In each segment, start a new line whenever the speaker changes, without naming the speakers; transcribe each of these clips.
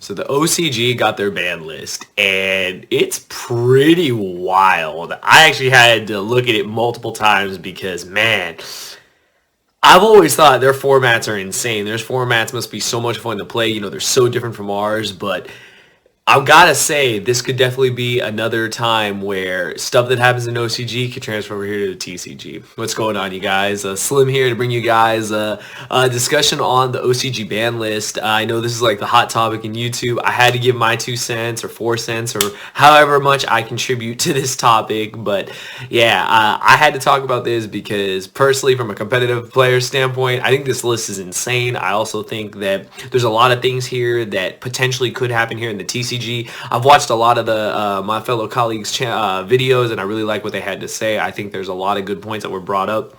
So the OCG got their ban list, and it's pretty wild. I actually had to look at it multiple times because, man, I've always thought their formats are insane. Their formats must be so much fun to play. You know, they're so different from ours, but I've got to say, this could definitely be another time where stuff that happens in OCG could transfer over here to the TCG. What's going on, you guys? Slim here to bring you guys a discussion on the OCG ban list. I know this is like the hot topic in YouTube. I had to give my 2 cents or 4 cents or however much I contribute to this topic. But yeah, I had to talk about this because personally, from a competitive player standpoint, I think this list is insane. I also think that there's a lot of things here that potentially could happen here in the TCG. I've watched a lot of the my fellow colleagues' videos, and I really like what they had to say. I think there's a lot of good points that were brought up.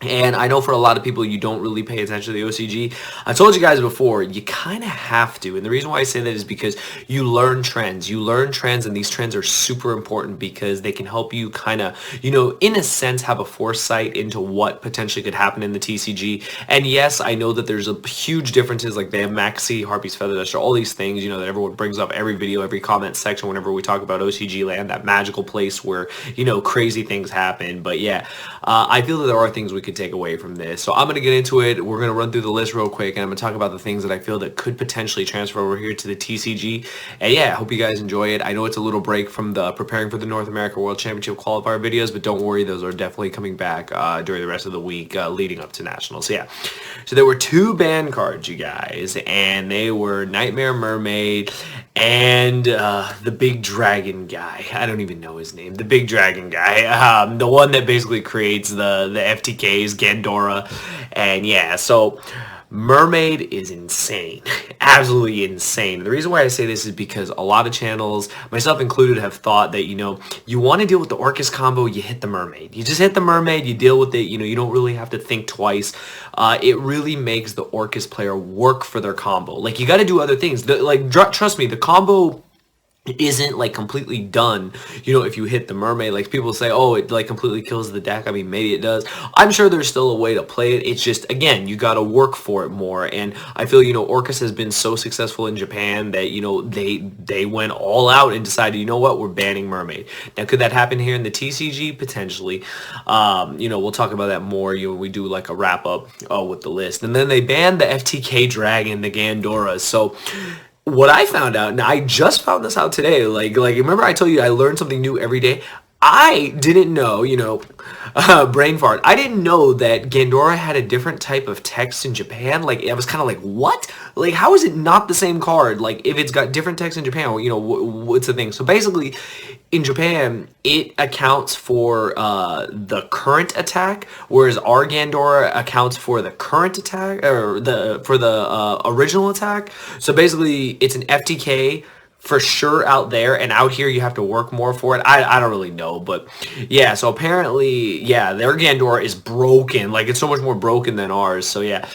And I know for a lot of people, you don't really pay attention to the OCG. I told you guys before, you kind of have to. And the reason why I say that is because you learn trends. You learn trends, and these trends are super important because they can help you kind of, you know, in a sense, have a foresight into what potentially could happen in the TCG. And yes, I know that there's a huge differences, like they have Maxi, Harpy's Feather Duster, all these things, you know, that everyone brings up every video, every comment section whenever we talk about OCG land, that magical place where, you know, crazy things happen. But yeah, I feel that there are things we could take away from this. So I'm going to get into it. We're going to run through the list real quick, and I'm going to talk about the things that I feel that could potentially transfer over here to the TCG. And yeah, I hope you guys enjoy it. I know it's a little break from the preparing for the North America World Championship qualifier videos, but don't worry, those are definitely coming back during the rest of the week leading up to Nationals. So yeah, so there were 2 ban cards, you guys, and they were Nightmare Mermaid and the big dragon guy. I don't even know his name. The big dragon guy. The one that basically creates the FTKs, Gandora. And yeah, so Mermaid is insane. Absolutely insane. The reason why I say this is because a lot of channels, myself included, have thought that, you know, you want to deal with the Orcus combo, you hit the Mermaid. You just hit the Mermaid, you deal with it, you know, you don't really have to think twice. It really makes the Orcus player work for their combo. Like, you got to do other things. Trust me, the combo isn't like completely done, you know, if you hit the Mermaid. Like, people say, oh, it like completely kills the deck. I mean, maybe it does. I'm sure there's still a way to play it. It's just, again, you got to work for it more. And I feel, you know, Orcus has been so successful in Japan that, you know, they went all out and decided, you know what, we're banning Mermaid. Now, could that happen here in the TCG? Potentially. You know, we'll talk about that more, you know, when we do like a wrap up with the list. And then they banned the FTK Dragon, the Gandora. So what I found out, and I just found this out today, like remember I told you I learned something new every day? I didn't know, you know, brain fart. I didn't know that Gandora had a different type of text in Japan. Like, I was kind of like, what? Like, how is it not the same card? Like, if it's got different text in Japan, you know, what's the thing? So basically, in Japan, it accounts for the current attack, whereas our Gandora accounts for the current attack, or for the original attack. So basically, it's an FTK for sure out there, and out here you have to work more for it. I don't really know, but yeah, so apparently, yeah, their Gandora is broken. Like, it's so much more broken than ours. So yeah,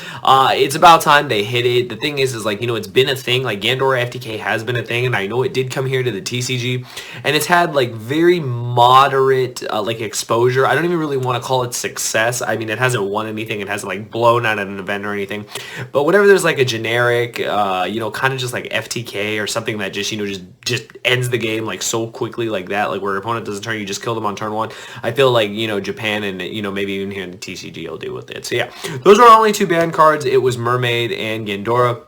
it's about time they hit it. The thing is like, you know, it's been a thing. Like, Gandora FTK has been a thing, and I know it did come here to the TCG, and it's had like very moderate like exposure. I don't even really want to call it success. I mean, it hasn't won anything. It hasn't like blown out at an event or anything, but whenever there's like a generic you know, kind of just like FTK or something that just, you know, just ends the game like so quickly like that, like where your opponent doesn't turn, you just kill them on turn 1. I feel like, you know, Japan and, you know, maybe even here in the TCG will deal with it. So yeah, those are only 2 ban cards. It was Mermaid and Gandora.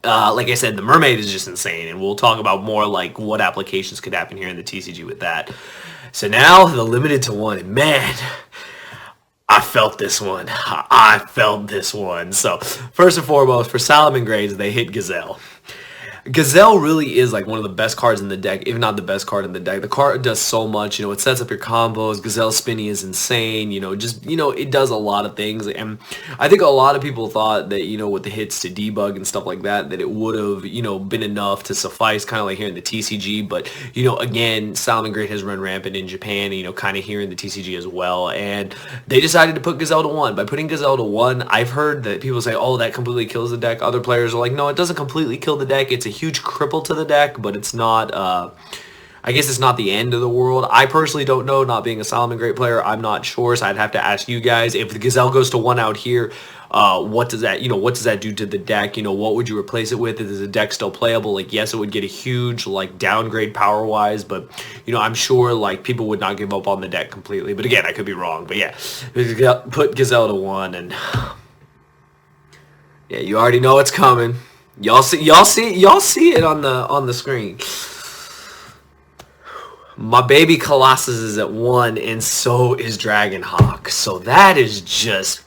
Like I said, the Mermaid is just insane, and we'll talk about more like what applications could happen here in the TCG with that. So now the limited to 1, and man, I felt this one. I felt this one. So first and foremost, for Salomon grades, they hit Gazelle. Gazelle really is like one of the best cards in the deck, if not the best card in the deck. The card does so much, you know, it sets up your combos. Gazelle Spinny is insane, you know, just, you know, it does a lot of things. And I think a lot of people thought that, you know, with the hits to debug and stuff like that, that it would have, you know, been enough to suffice kind of like here in the TCG. But, you know, again, Salomon Grade has run rampant in Japan, and, you know, kind of here in the TCG as well. And they decided to put Gazelle to 1. By putting Gazelle to 1, I've heard that people say, oh, that completely kills the deck. Other players are like, no, it doesn't completely kill the deck. It's a huge cripple to the deck, but it's not I guess it's not the end of the world. I personally don't know, not being a Salomon Great player. I'm not sure, so I'd have to ask you guys. If the Gazelle goes to 1 out here, what does that, what does that do to the deck? What would you replace it with? Is the deck still playable? Like, yes, it would get a huge like downgrade power wise, but I'm sure like people would not give up on the deck completely. But again, I could be wrong. But yeah, put Gazelle to 1, and yeah, you already know what's coming. Y'all see it on the screen. My baby Colossus is at 1, and so is Dragonhawk. So that is just,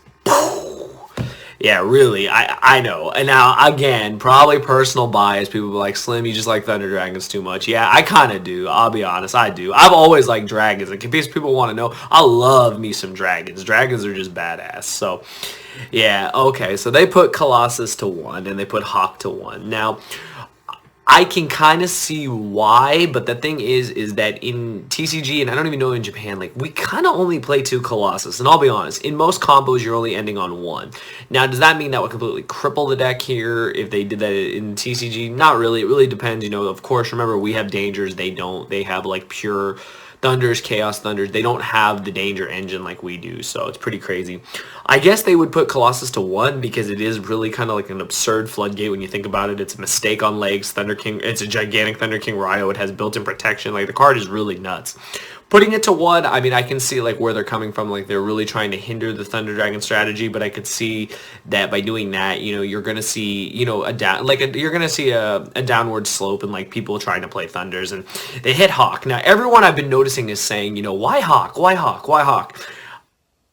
yeah, really. I know. And now again, probably personal bias. People be like, Slim, you just like Thunder Dragons too much. Yeah, I kind of do. I'll be honest, I do. I've always liked dragons. In case people want to know, I love me some dragons. Dragons are just badass. So yeah, okay. So they put Colossus to 1, and they put Hawk to 1. Now, I can kind of see why, but the thing is that in TCG, and I don't even know in Japan, like, we kind of only play 2 Colossus, and I'll be honest, in most combos, you're only ending on 1. Now, does that mean that would completely cripple the deck here if they did that in TCG? Not really. It really depends, of course, remember, we have Dangers, they don't. They have, like, pure Thunders, Chaos Thunders. They don't have the Danger engine like we do, so it's pretty crazy. I guess they would put Colossus to 1 because it is really kind of like an absurd floodgate when you think about it. It's a mistake on legs. Thunder King, it's a gigantic Thunder King Ryo. It has built-in protection. Like, the card is really nuts. Putting it to 1, I mean, I can see like where they're coming from. Like, they're really trying to hinder the Thunder Dragon strategy, but I could see that by doing that, you're gonna see, a down, like you're gonna see a downward slope and like people trying to play Thunders, and they hit Hawk. Now, everyone I've been noticing is saying, why Hawk? Why Hawk? Why Hawk?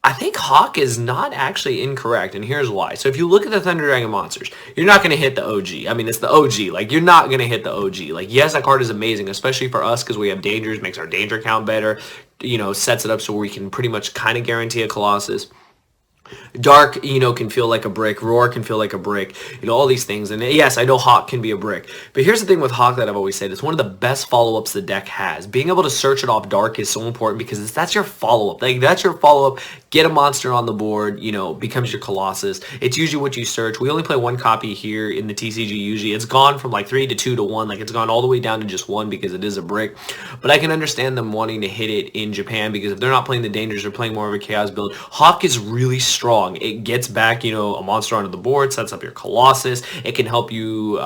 I think Hawk is not actually incorrect, and here's why. So if you look at the Thunder Dragon monsters, you're not going to hit the OG. I mean, it's the OG. Like, you're not going to hit the OG. Like, yes, that card is amazing, especially for us because we have Dangers, makes our Danger count better, sets it up so we can pretty much kind of guarantee a Colossus. Dark, can feel like a brick. Roar can feel like a brick. All these things. And yes, I know Hawk can be a brick. But here's the thing with Hawk that I've always said. It's one of the best follow-ups the deck has. Being able to search it off Dark is so important because that's your follow-up. Like, that's your follow-up. Get a monster on the board, becomes your Colossus. It's usually what you search. We only play 1 copy here in the TCG usually. It's gone from like 3 to 2 to 1. Like, it's gone all the way down to just 1 because it is a brick. But I can understand them wanting to hit it in Japan because if they're not playing the Dangers, they're playing more of a Chaos build. Hawk is really strong. It gets back, a monster onto the board, sets up your Colossus. It can help you,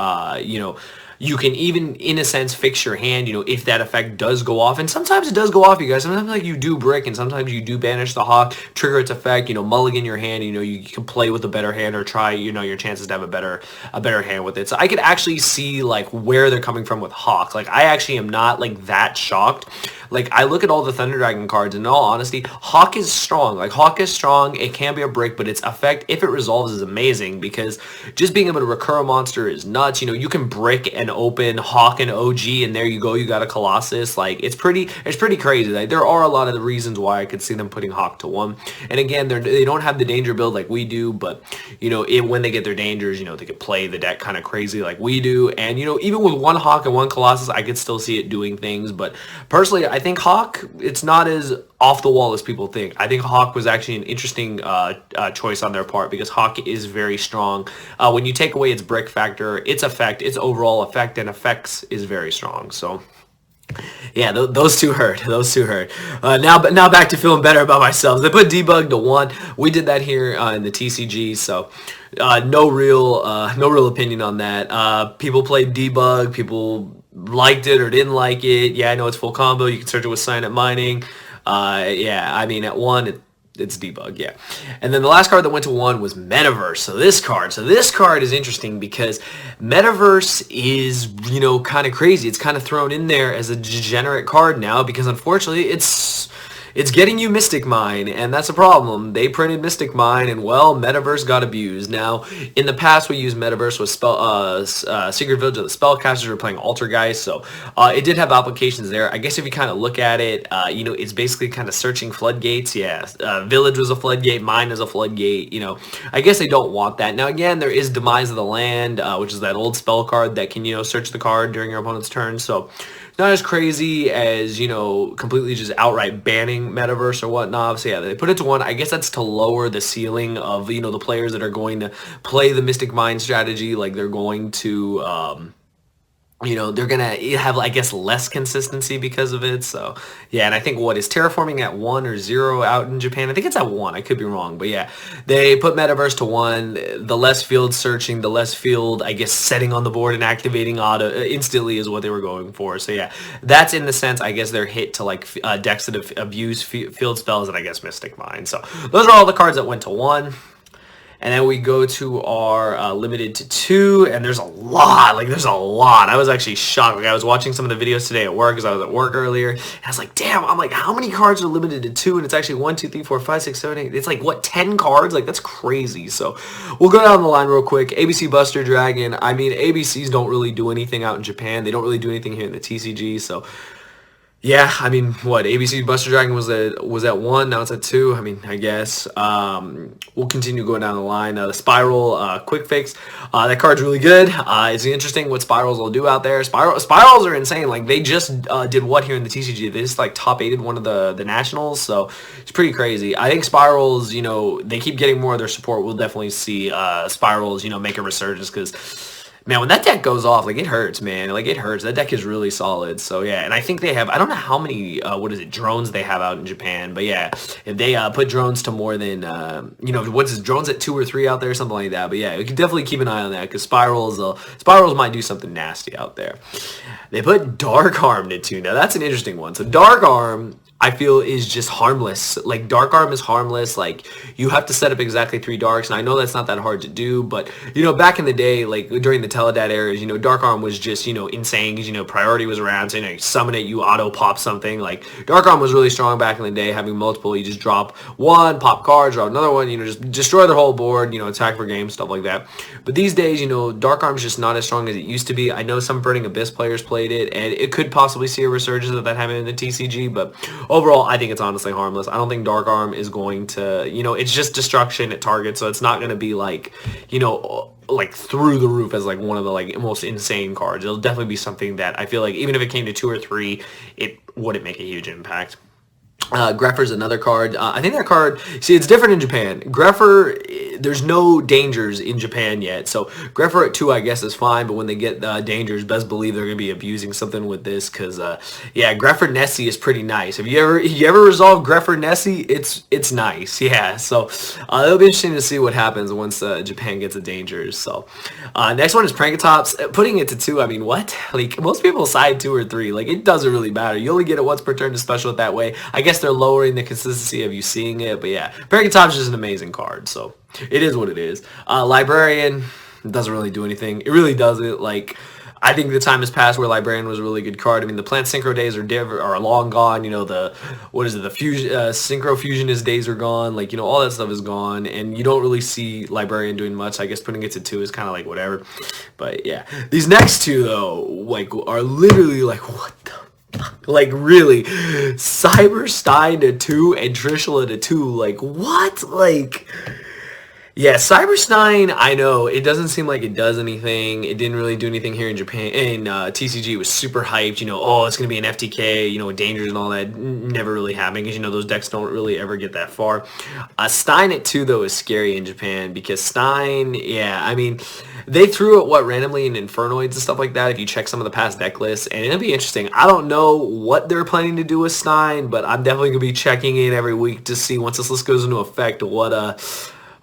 you can even, in a sense, fix your hand, if that effect does go off. And sometimes it does go off, you guys. Sometimes, like, you do brick, and sometimes you do banish the Hawk, trigger its effect, mulligan your hand, you can play with a better hand or try, your chances to have a better hand with it. So I could actually see, like, where they're coming from with Hawk. Like, I actually am not, like, that shocked. Like, I look at all the Thunder Dragon cards, and in all honesty, Hawk is strong. Like, Hawk is strong. It can be a brick, but its effect, if it resolves, is amazing because just being able to recur a monster is nuts. You can brick and open Hawk and OG, and there you go. You got a Colossus. Like, it's pretty crazy. Like, there are a lot of the reasons why I could see them putting Hawk to 1. And again, they don't have the Danger build like we do, but, when they get their Dangers, they could play the deck kind of crazy like we do. And, even with 1 Hawk and 1 Colossus, I could still see it doing things. But personally, I think Hawk, it's not as off the wall as people think. I think Hawk was actually an interesting choice on their part because Hawk is very strong. When you take away its brick factor, its effect, its overall effect and effects is very strong. So yeah, those two hurt. Those two hurt. Now back to feeling better about myself. They put Debug to 1. We did that here in the TCG, so no real opinion on that. People played Debug. People liked it or didn't like it. Yeah, I know it's full combo. You can search it with Sign Up Mining. Yeah, I mean, at 1, it's Debug, yeah. And then the last card that went to 1 was Metaverse. So this card is interesting because Metaverse is, kind of crazy. It's kind of thrown in there as a degenerate card now because unfortunately it's getting you Mystic Mine, and that's a problem. They printed Mystic Mine, and well, Metaverse got abused. Now, in the past, we used Metaverse with Secret Village of the Spellcasters were playing Altergeist, so it did have applications there. I guess if you kind of look at it, it's basically kind of searching floodgates. Yeah, Village was a floodgate, Mine is a floodgate. I guess they don't want that. Now, again, there is Demise of the Land, which is that old spell card that can, search the card during your opponent's turn. So not as crazy as, completely just outright banning Metaverse or whatnot. So yeah, they put it to 1. I guess that's to lower the ceiling of, the players that are going to play the Mystic Mine strategy. Like, they're going to, they're gonna have, I guess, less consistency because of it. So yeah, and I think what is terraforming at 1 or 0 out in Japan? I think it's at 1. I could be wrong, but yeah, they put metaverse to 1. The less field searching, the less field, I guess, setting on the board and activating auto instantly is what they were going for. So yeah, that's in the sense, I guess, they're hit to like decks that abuse field spells and I guess Mystic Mine. So those are all the cards that went to 1. And then we go to our limited to 2, and there's a lot. I was actually shocked. Like, I was watching some of the videos today at work because I was at work earlier, and I was like, damn, I'm like, how many cards are limited to 2? And it's actually 1, 2, 3, 4, 5, 6, 7, 8. It's like, what, 10 cards? Like, that's crazy. So we'll go down the line real quick. ABC Buster Dragon. I mean, ABCs don't really do anything out in Japan. They don't really do anything here in the TCG, so yeah, I mean, what, ABC Buster Dragon was at 1, now it's at 2. I mean, I guess. We'll continue going down the line. The Spiral Quick Fix, that card's really good. It's interesting what Spirals will do out there. Spirals are insane. Like, they just did what here in the TCG? They just, like, top 8'd one of the Nationals, so it's pretty crazy. I think Spirals, they keep getting more of their support. We'll definitely see Spirals, make a resurgence, because man, when that deck goes off, like, it hurts, man. Like, it hurts. That deck is really solid. So, yeah. And I think they have, I don't know how many, drones they have out in Japan. But, yeah, if they put drones to more than, drones at 2 or 3 out there, something like that. But, yeah, we can definitely keep an eye on that because Spirals might do something nasty out there. They put Dark Arm to 2. Now, that's an interesting one. So, Dark Arm, I feel, is just harmless. Like, Dark Arm is harmless. Like, you have to set up exactly 3 darks, and I know that's not that hard to do, but, back in the day, like, during the Teledat eras, Dark Arm was just, insane, because, priority was around, so, you summon it, you auto-pop something. Like, Dark Arm was really strong back in the day, having multiple, you just drop one, pop cards, drop another one, just destroy the whole board, attack for game, stuff like that. But these days, Dark Arm's just not as strong as it used to be. I know some Burning Abyss players played it, and it could possibly see a resurgence of that happening in the TCG, but overall, I think it's honestly harmless. I don't think Dark Arm is going to, it's just destruction at target, so it's not going to be like, like through the roof as like one of the like most insane cards. It'll definitely be something that I feel like even if it came to 2 or 3, it wouldn't make a huge impact. Greffer's another card. I think that card, see, it's different in Japan. Greffer, there's no dangers in Japan yet. So Greffer at 2, I guess, is fine. But when they get dangers, best believe they're going to be abusing something with this. Because, yeah, Greffer Nessie is pretty nice. Have you ever resolved Greffer Nessie? It's nice. Yeah, so it'll be interesting to see what happens once Japan gets a dangers. So next one is Prankatops. Putting it to 2, I mean, what? Like, most people side 2 or 3. Like, it doesn't really matter. You only get it once per turn to special it that way. I guess they're lowering the consistency of you seeing it, but yeah, Prankatops is just an amazing card, so it is what it is. Librarian doesn't really do anything. It really doesn't. Like, I think the time has passed where Librarian was a really good card. I mean, the Plant Synchro days are long gone. The fusion Synchro Fusionist days are gone. Like, all that stuff is gone, and you don't really see Librarian doing much. I guess putting it to 2 is kind of like whatever. But yeah, these next 2 though, like, are literally like, what the. Like, really, Cyberstein to 2 and Trishula to 2. Like, what? Like, yeah, Cyberstein, I know, it doesn't seem like it does anything. It didn't really do anything here in Japan. In TCG, it was super hyped, oh, it's going to be an FTK, dangers and all that. Never really happening, because, those decks don't really ever get that far. Stein at 2, though, is scary in Japan, because Stein, yeah, I mean, they threw it, randomly in Infernoids and stuff like that, if you check some of the past deck lists, and it'll be interesting. I don't know what they're planning to do with Stein, but I'm definitely going to be checking in every week to see, once this list goes into effect,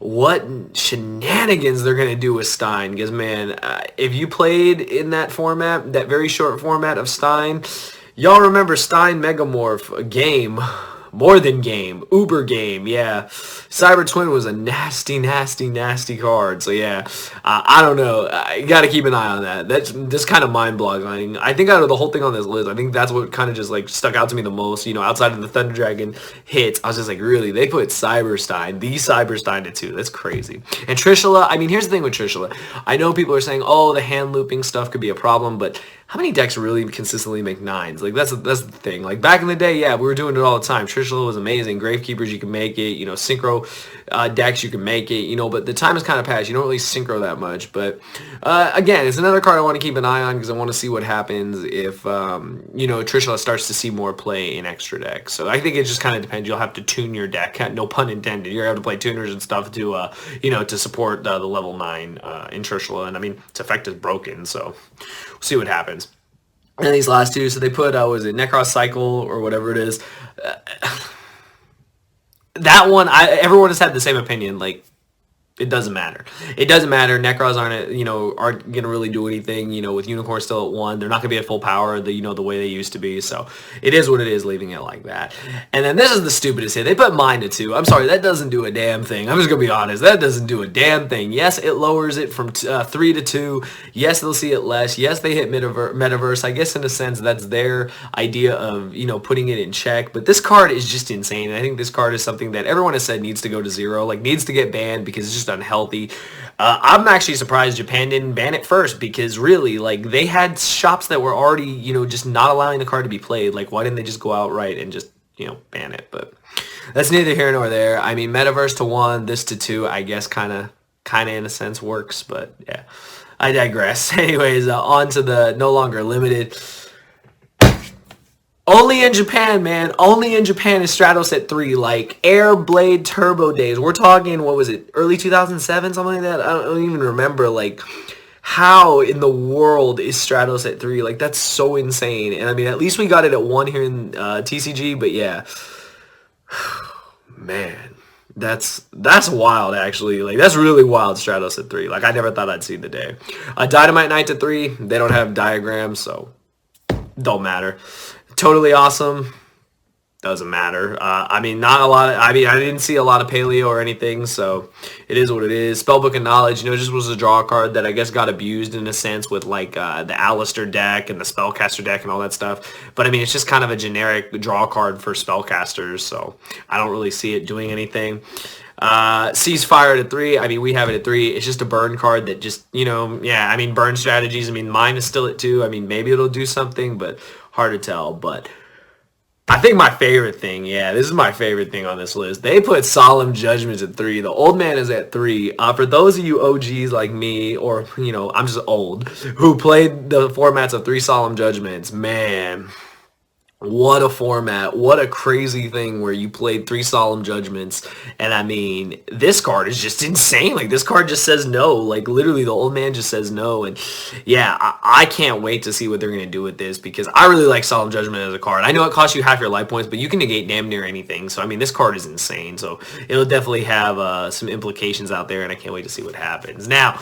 what shenanigans they're going to do with Stein. Because, man, if you played in that format, that very short format of Stein, y'all remember Stein Megamorph game. More than game. Uber game, yeah. Cyber Twin was a nasty, nasty, nasty card. So, yeah, I don't know. You got to keep an eye on that. That's just kind of mind-boggling. I think out of the whole thing on this list, I think that's what kind of just, like, stuck out to me the most. Outside of the Thunder Dragon hits, I was just like, really? They put Cyberstein, the Cyberstein to 2. That's crazy. And Trishula, I mean, here's the thing with Trishula. I know people are saying, oh, the hand looping stuff could be a problem, but how many decks really consistently make 9s? Like, that's the thing. Like, back in the day, yeah, we were doing it all the time. Trishula was amazing. Gravekeepers, you can make it. Synchro decks, you can make it. But the time has kind of passed. You don't really synchro that much. But again, it's another card I want to keep an eye on because I want to see what happens if Trishula starts to see more play in extra decks. So I think it just kind of depends. You'll have to tune your deck. No pun intended. You're going to have to play tuners and stuff to to support the level 9 in Trishula. And I mean, its effect is broken, so we'll see what happens. And these last two, so they put, was it Necros Cycle or whatever it is? That one, everyone has had the same opinion. Like, it doesn't matter. It doesn't matter. Necros aren't going to really do anything, with Unicorn still at 1. They're not going to be at full power, the way they used to be. So it is what it is, leaving it like that. And then this is the stupidest hit. They put mine to 2. I'm sorry, that doesn't do a damn thing. I'm just going to be honest. That doesn't do a damn thing. Yes, it lowers it from 3 to 2. Yes, they'll see it less. Yes, they hit Metaverse. I guess in a sense that's their idea of, putting it in check. But this card is just insane. I think this card is something that everyone has said needs to go to 0. Like, needs to get banned because it's just unhealthy. I'm actually surprised Japan didn't ban it first because really, like, they had shops that were already, just not allowing the card to be played. Like, why didn't they just go outright and just, ban it? But that's neither here nor there. I mean, Metaverse to 1, this to 2, I guess kind of in a sense works, but yeah, I digress. Anyways, on to the no longer limited. Only in Japan, man. Only in Japan is Stratos at 3. Like, Air Blade Turbo days. We're talking, what was it, early 2007, something like that? I don't even remember, like, how in the world is Stratos at 3? Like, that's so insane. And, I mean, at least we got it at 1 here in TCG, but yeah. Man, that's wild, actually. Like, that's really wild, Stratos at 3. Like, I never thought I'd see the day. Dynamite Knight at 3. They don't have diagrams, so don't matter. Totally awesome. Doesn't matter. I mean, not a lot. I didn't see a lot of paleo or anything, so it is what it is. Spellbook of Knowledge, just was a draw card that I guess got abused in a sense with like the Alistair deck and the Spellcaster deck and all that stuff. But I mean, it's just kind of a generic draw card for Spellcasters, so I don't really see it doing anything. Ceasefire at 3. I mean, we have it at 3. It's just a burn card that just, yeah, I mean, burn strategies. I mean, mine is still at 2. I mean, maybe it'll do something, but hard to tell. But I think my favorite thing, yeah, this is my favorite thing on this list. They put Solemn Judgments at 3. The old man is at 3. For those of you OGs like me, or, I'm just old, who played the formats of 3 Solemn Judgments, man, what a format. What a crazy thing where you played 3 Solemn Judgments. And I mean, this card is just insane. Like, this card just says no. Like, literally, the old man just says no. And yeah, I can't wait to see what they're going to do with this because I really like Solemn Judgment as a card. I know it costs you half your life points, but you can negate damn near anything. So, I mean, this card is insane. So, it'll definitely have some implications out there, and I can't wait to see what happens. Now,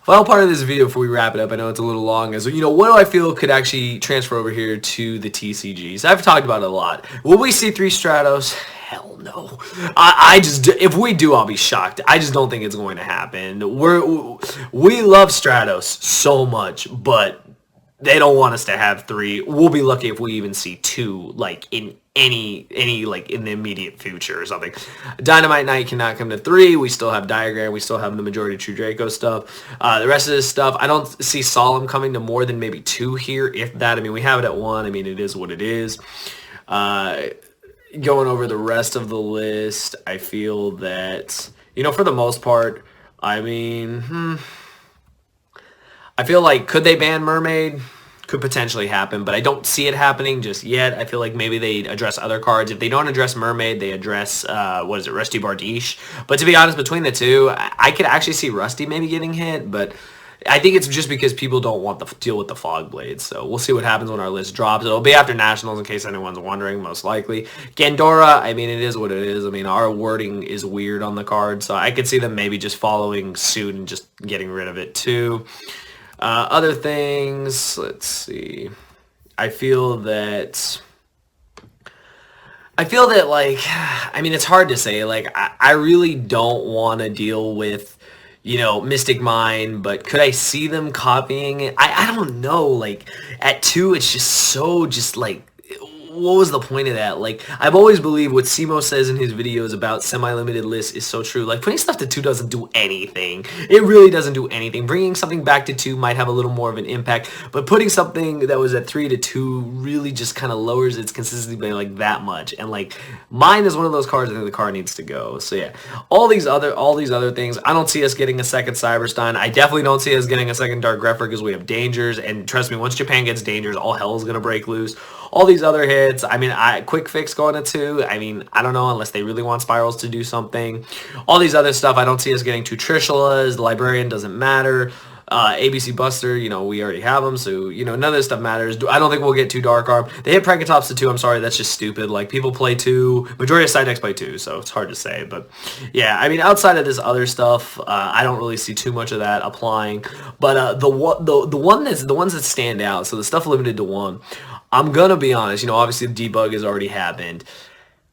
final part of this video before we wrap it up, I know it's a little long, is, what do I feel could actually transfer over here to the TCG? I've talked about it a lot. Will we see 3 Stratos? Hell no. I just, if we do, I'll be shocked. I just don't think it's going to happen. We love Stratos so much, but they don't want us to have 3. We'll be lucky if we even see 2, like, in any like in the immediate future or something. Dynamite Knight cannot come to 3. We still have Diagram. We still have the majority of True Draco stuff. The rest of this stuff, I don't see Solemn coming to more than maybe 2 here, if that. I mean, we have it at 1. I mean, it is what it is. Going over the rest of the list, I feel that, for the most part, I mean, I feel like, could they ban Mermaid? Could potentially happen, but I don't see it happening just yet. I feel like maybe they address other cards. If they don't address Mermaid, they address, Rusty Bardiche. But to be honest, between the two, I could actually see Rusty maybe getting hit, but I think it's just because people don't want to deal with the Fog Blades. So we'll see what happens when our list drops. It'll be after Nationals in case anyone's wondering, most likely. Gandora, I mean, it is what it is. I mean, our wording is weird on the card, so I could see them maybe just following suit and just getting rid of it too. Other things, let's see. I feel that, like, I mean, it's hard to say. Like, I really don't want to deal with, Mystic Mine, but could I see them copying it? I don't know. Like, at 2, it's just so, like, what was the point of that? Like, I've always believed what Simo says in his videos about semi-limited lists is so true. Like, putting stuff to 2 doesn't do anything. It really doesn't do anything. Bringing something back to 2 might have a little more of an impact, but putting something that was at 3 to 2 really just kind of lowers its consistency by like that much. And like, mine is one of those cards I think the card needs to go. So yeah, all these other things, I don't see us getting a second Cyberstein. I definitely don't see us getting a second Dark Grepher because we have Dangers, and trust me, once Japan gets Dangers, all hell is gonna break loose. All these other hits, I mean, Quick Fix going to 2. I mean, I don't know unless they really want Spirals to do something. All these other stuff, I don't see us getting 2 Trishulas. The Librarian doesn't matter. ABC Buster, you know, we already have them, so, you know, none of this stuff matters. I don't think we'll get 2 Dark Arm. They hit Pregatops to 2, I'm sorry, that's just stupid. Like, people play 2, majority of side decks play 2, so it's hard to say. But, yeah, I mean, outside of this other stuff, I don't really see too much of that applying. But the ones that stand out, so the stuff limited to 1, I'm gonna be honest, you know, obviously the debug has already happened.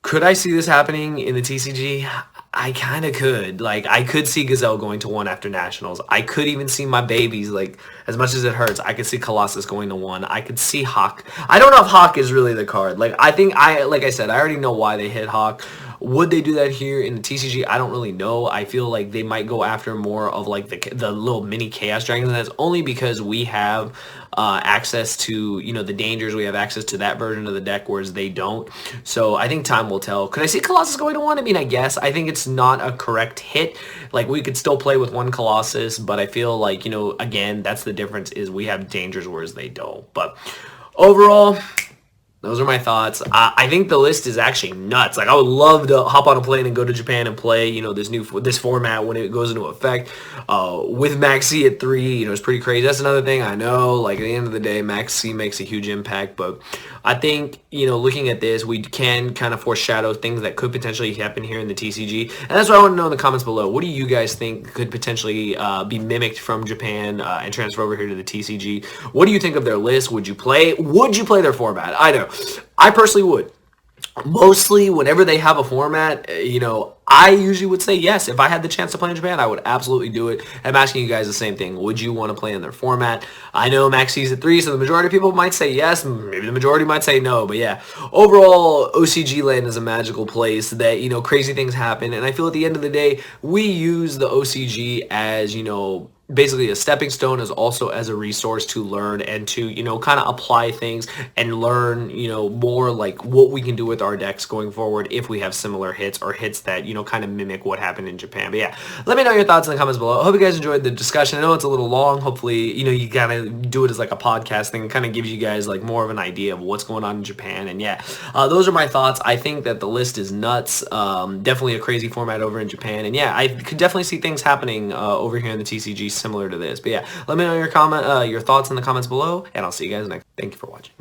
Could I see this happening in the TCG? I kind of could. Like, I could see Gazelle going to 1 after Nationals. I could even see my babies, like, as much as it hurts, I could see Colossus going to 1. I could see Hawk. I don't know if Hawk is really the card. Like, like I said, I already know why they hit Hawk. Would they do that here in the TCG? I don't really know. I feel like they might go after more of like the little mini Chaos Dragons, and that's only because we have access to, you know, the Dangers. We have access to that version of the deck, whereas they don't. So I think time will tell. Could I see Colossus going to 1? I mean, I guess. I think it's not a correct hit. Like, we could still play with 1 Colossus, but I feel like, you know, again, that's the difference, is we have Dangers, whereas they don't. But overall, those are my thoughts. I think the list is actually nuts. Like, I would love to hop on a plane and go to Japan and play, you know, this format when it goes into effect. With Max C at 3, you know, it's pretty crazy. That's another thing. I know, like, at the end of the day, Max C makes a huge impact. But I think, you know, looking at this, we can kind of foreshadow things that could potentially happen here in the TCG. And that's what I want to know in the comments below. What do you guys think could potentially be mimicked from Japan and transfer over here to the TCG? What do you think of their list? Would you play their format? I know. I personally would. Mostly, whenever they have a format, you know, I usually would say yes. If I had the chance to play in Japan, I would absolutely do it. I'm asking you guys the same thing. Would you want to play in their format? I know Max C's at 3, so the majority of people might say yes. Maybe the majority might say no. But yeah, overall, OCG land is a magical place that, you know, crazy things happen. And I feel at the end of the day, we use the OCG as, you know, basically a stepping stone, as also as a resource to learn and to, you know, kind of apply things and learn, you know, more like what we can do with our decks going forward if we have similar hits or hits that, you know, kind of mimic what happened in Japan. But yeah, let me know your thoughts in the comments below. I hope you guys enjoyed the discussion. I know it's a little long. Hopefully, you know, you kind of do it as like a podcast thing. It kind of gives you guys like more of an idea of what's going on in Japan. And yeah, those are my thoughts. I think that the list is nuts. Definitely a crazy format over in Japan. And yeah, I could definitely see things happening over here in the TCG similar to this. But yeah, let me know your thoughts in the comments below, and I'll see you guys next. Thank you for watching.